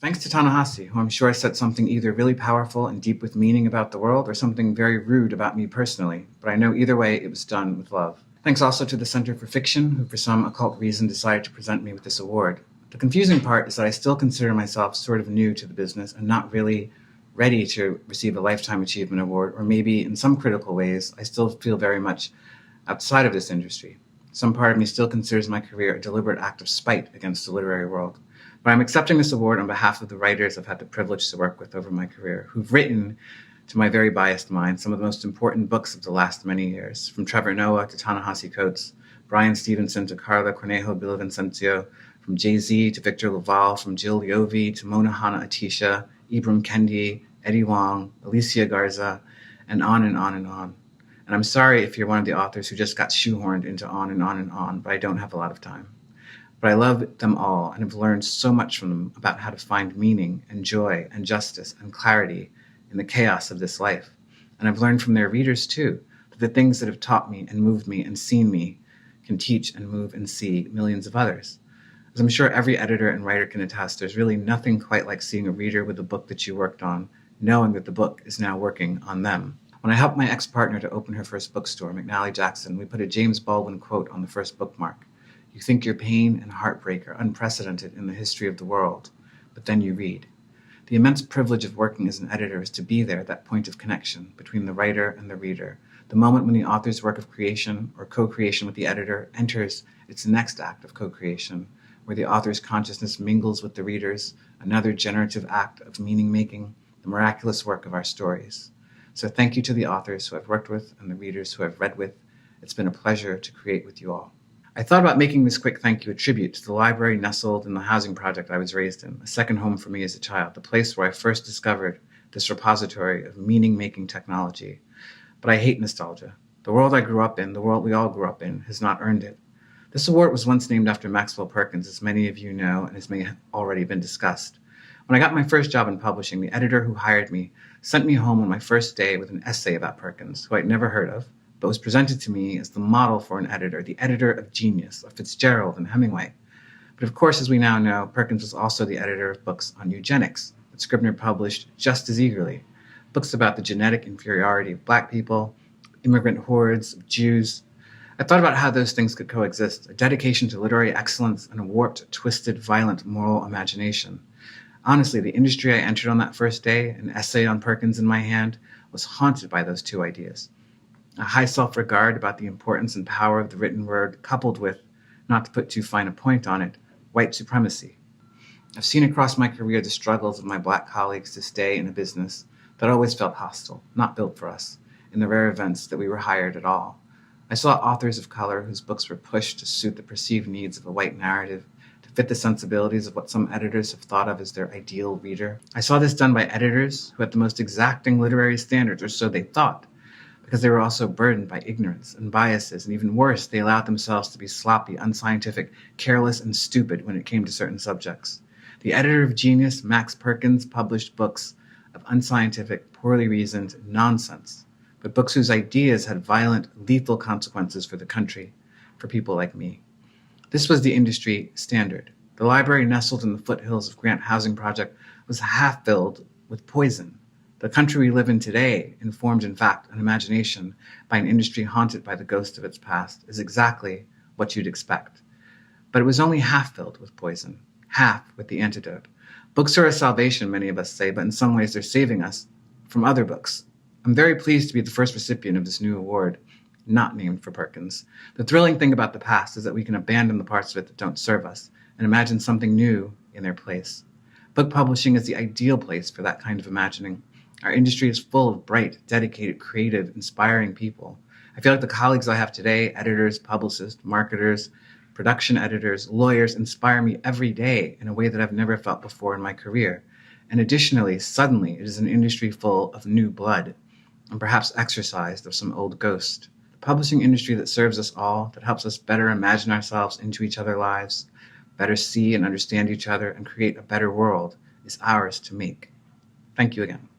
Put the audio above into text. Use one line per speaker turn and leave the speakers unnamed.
Thanks to Ta-Nehisi, who I'm sure said something either really powerful and deep with meaning about the world or something very rude about me personally, but I know either way it was done with love. Thanks also to the Center for Fiction, who for some occult reason decided to present me with this award. The confusing part is that I still consider myself sort of new to the business and not really ready to receive a Lifetime Achievement Award, or maybe in some critical ways, I still feel very much outside of this industry. Some part of me still considers my career a deliberate act of spite against the literary world. But I'm accepting this award on behalf of the writers I've had the privilege to work with over my career, who've written, to my very biased mind, some of the most important books of the last many years, from Trevor Noah to Ta-Nehisi Coates, Brian Stevenson to Carla Cornejo Villavicencio, from Jay-Z to Victor Laval, from Jill Yovi to Mona Hanna-Attisha, Ibram Kendi, Eddie Wong, Alicia Garza, and on and on and on. And I'm sorry if you're one of the authors who just got shoehorned into on and on and on, but I don't have a lot of time. But I love them all and have learned so much from them about how to find meaning and joy and justice and clarity in the chaos of this life. And I've learned from their readers too, that the things that have taught me and moved me and seen me can teach and move and see millions of others. As I'm sure every editor and writer can attest, there's really nothing quite like seeing a reader with the book that you worked on, knowing that the book is now working on them. When I helped my ex-partner to open her first bookstore, McNally Jackson, we put a James Baldwin quote on the first bookmark. You think your pain and heartbreak are unprecedented in the history of the world, but then you read. The immense privilege of working as an editor is to be there at that point of connection between the writer and the reader, the moment when the author's work of creation or co-creation with the editor enters its next act of co-creation, where the author's consciousness mingles with the reader's, another generative act of meaning-making, the miraculous work of our stories. So thank you to the authors who I've worked with and the readers who I've read with. It's been a pleasure to create with you all. I thought about making this quick thank you a tribute to the library nestled in the housing project I was raised in, a second home for me as a child, the place where I first discovered this repository of meaning-making technology. But I hate nostalgia. The world I grew up in, the world we all grew up in, has not earned it. This award was once named after Maxwell Perkins, as many of you know, and as may have already been discussed. When I got my first job in publishing, the editor who hired me sent me home on my first day with an essay about Perkins, who I'd never heard of, but was presented to me as the model for an editor, the editor of genius, of Fitzgerald and Hemingway. But of course, as we now know, Perkins was also the editor of books on eugenics, that Scribner published just as eagerly, books about the genetic inferiority of Black people, immigrant hordes of Jews. I thought about how those things could coexist, a dedication to literary excellence and a warped, twisted, violent moral imagination. Honestly, the industry I entered on that first day, an essay on Perkins in my hand, was haunted by those two ideas. A high self-regard about the importance and power of the written word, coupled with, not to put too fine a point on it, white supremacy. I've seen across my career the struggles of my Black colleagues to stay in a business that always felt hostile, not built for us, in the rare events that we were hired at all. I saw authors of color whose books were pushed to suit the perceived needs of a white narrative, to fit the sensibilities of what some editors have thought of as their ideal reader. I saw this done by editors who had the most exacting literary standards, or so they thought, because they were also burdened by ignorance and biases, and even worse, they allowed themselves to be sloppy, unscientific, careless, and stupid when it came to certain subjects. The editor of genius, Max Perkins, published books of unscientific, poorly reasoned nonsense, but books whose ideas had violent, lethal consequences for the country, for people like me. This was the industry standard. The library nestled in the foothills of Grant Housing Project was half filled with poison. The country we live in today, informed in fact and imagination by an industry haunted by the ghost of its past, is exactly what you'd expect. But it was only half filled with poison, half with the antidote. Books are a salvation, many of us say, but in some ways they're saving us from other books. I'm very pleased to be the first recipient of this new award, not named for Perkins. The thrilling thing about the past is that we can abandon the parts of it that don't serve us and imagine something new in their place. Book publishing is the ideal place for that kind of imagining. Our industry is full of bright, dedicated, creative, inspiring people. I feel like the colleagues I have today, editors, publicists, marketers, production editors, lawyers, inspire me every day in a way that I've never felt before in my career. And additionally, suddenly, it is an industry full of new blood, and perhaps exorcised of some old ghost. The publishing industry that serves us all, that helps us better imagine ourselves into each other's lives, better see and understand each other, and create a better world, is ours to make. Thank you again.